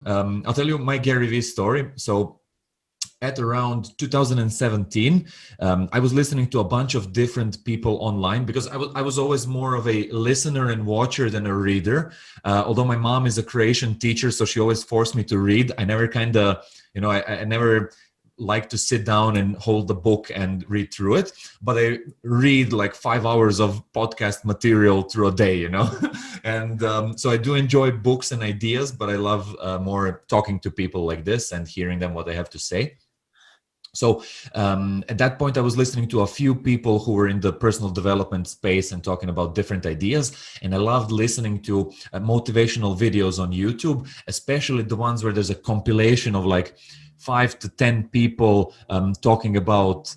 I'll tell you my Gary Vee story. So at around 2017, I was listening to a bunch of different people online because I was always more of a listener and watcher than a reader. Although my mom is a creation teacher, so she always forced me to read. I never kind of, I never like to sit down and hold the book and read through it, but I read like 5 hours of podcast material through a day, and so I do enjoy books and ideas, but I love more talking to people like this and hearing them what they have to say. So at that point, I was listening to a few people who were in the personal development space and talking about different ideas. And I loved listening to motivational videos on YouTube, especially the ones where there's a compilation of like 5 to 10 people talking about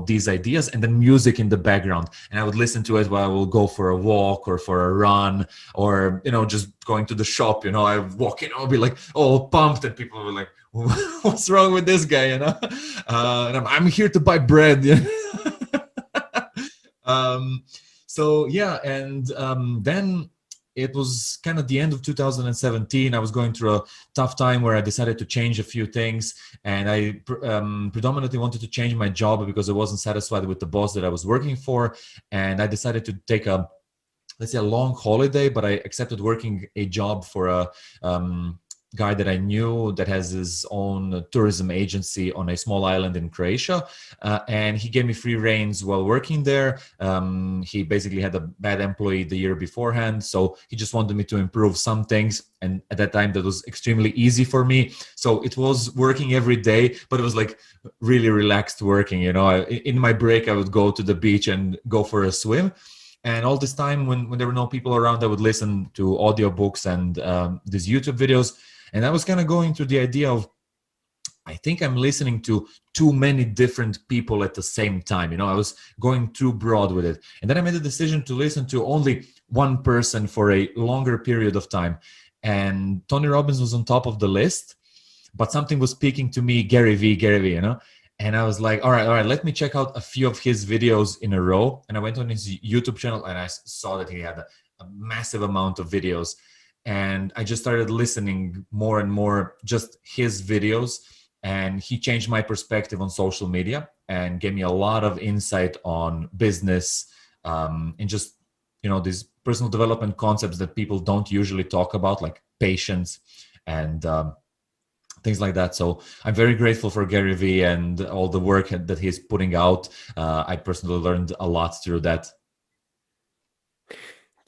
these ideas, and then music in the background. And I would listen to it while I will go for a walk or for a run, or just going to the shop. I walk in, I'll be like all pumped, and people were like, "What's wrong with this guy?" And I'm here to buy bread. So yeah, and then it was kind of the end of 2017. I was going through a tough time where I decided to change a few things, and I predominantly wanted to change my job because I wasn't satisfied with the boss that I was working for. And I decided to take let's say a long holiday, but I accepted working a job for a guy that I knew that has his own tourism agency on a small island in Croatia. And he gave me free reins while working there. He basically had a bad employee the year beforehand. So he just wanted me to improve some things. And at that time, that was extremely easy for me. So it was working every day, but it was like really relaxed working. In my break, I would go to the beach and go for a swim. And all this time, when there were no people around, I would listen to audiobooks and these YouTube videos. And I was kind of going through the idea of, I think I'm listening to too many different people at the same time. I was going too broad with it. And then I made the decision to listen to only one person for a longer period of time. And Tony Robbins was on top of the list, but something was speaking to me, Gary Vee, And I was like, all right, let me check out a few of his videos in a row. And I went on his YouTube channel and I saw that he had a massive amount of videos. And I just started listening more and more just his videos. And he changed my perspective on social media and gave me a lot of insight on business and just, these personal development concepts that people don't usually talk about, like patience and things like that. So I'm very grateful for Gary Vee and all the work that he's putting out. I personally learned a lot through that.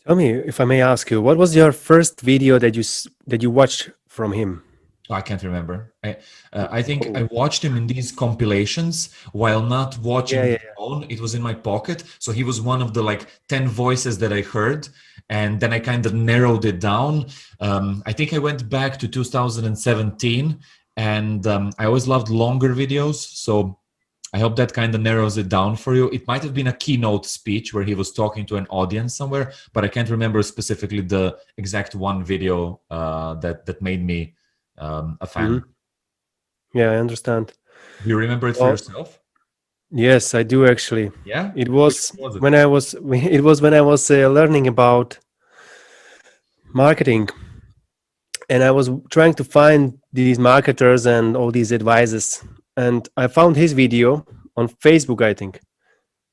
Tell me, if I may ask you, what was your first video that you watched from him? I can't remember. I think I watched him in these compilations while not watching the phone. It was in my pocket. So he was one of the 10 voices that I heard. And then I kind of narrowed it down. I think I went back to 2017, and I always loved longer videos. So I hope that kind of narrows it down for you. It might have been a keynote speech where he was talking to an audience somewhere, but I can't remember specifically the exact one video that made me a fan. Mm-hmm. Yeah, I understand. Do you remember it for yourself? Yes, I do actually. Yeah. It was when I was learning about marketing, and I was trying to find these marketers and all these advisors, and I found his video on Facebook, I think.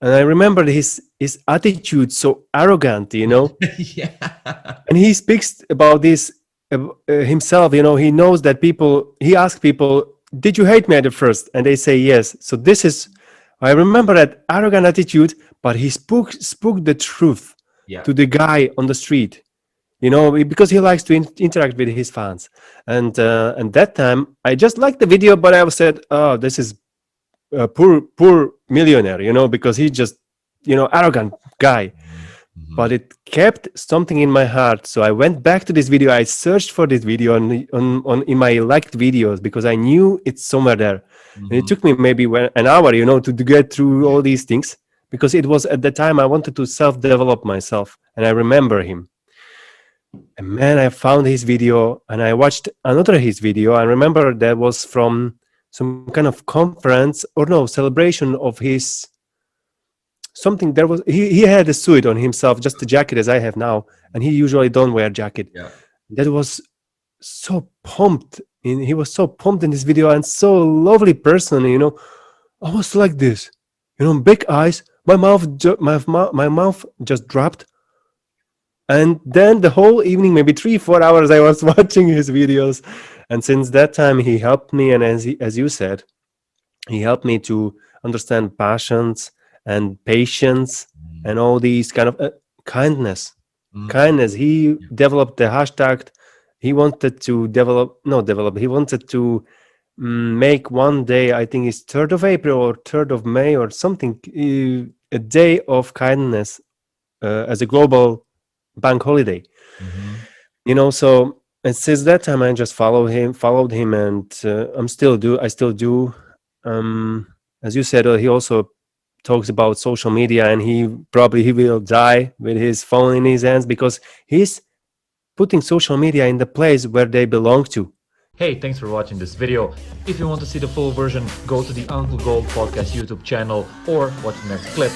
And I remembered his attitude, so arrogant, Yeah. And he speaks about this himself, he knows that he asks people, did you hate me at the first? And they say yes. So I remember that arrogant attitude, but he spoke the truth to the guy on the street, because he likes to interact with his fans. And that time I just liked the video, but I said, oh, this is a poor millionaire, because he's just, arrogant guy. Mm-hmm. But it kept something in my heart. So I went back to this video. I searched for this video in my liked videos because I knew it's somewhere there. Mm-hmm. And it took me maybe an hour, to get through all these things, because it was at the time I wanted to self-develop myself. And I remember him. And man, I found his video and I watched another his video. I remember that was from some kind of conference celebration of his something. There was he had a suit on himself, just a jacket as I have now, and he usually don't wear jacket. Yeah. That was so pumped. He was so pumped in this video and so lovely person. I was like this, big eyes. My mouth just dropped. And then the whole evening, maybe 3-4 hours, I was watching his videos. And since that time, he helped me. And as you said, he helped me to understand passions and patience and all these kind of kindness. Kindness. He developed the hashtag. He wanted to he wanted to make one day, I think it's 3rd of April or 3rd of May or something, a day of kindness as a global bank holiday. So, and since that time I just followed him, and I still do. As you said, he also talks about social media, and he will die with his phone in his hands, because he's putting social media in the place where they belong to. Hey, thanks for watching this video. If you want to see the full version, go to the Uncle Gold Podcast YouTube channel or watch the next clip.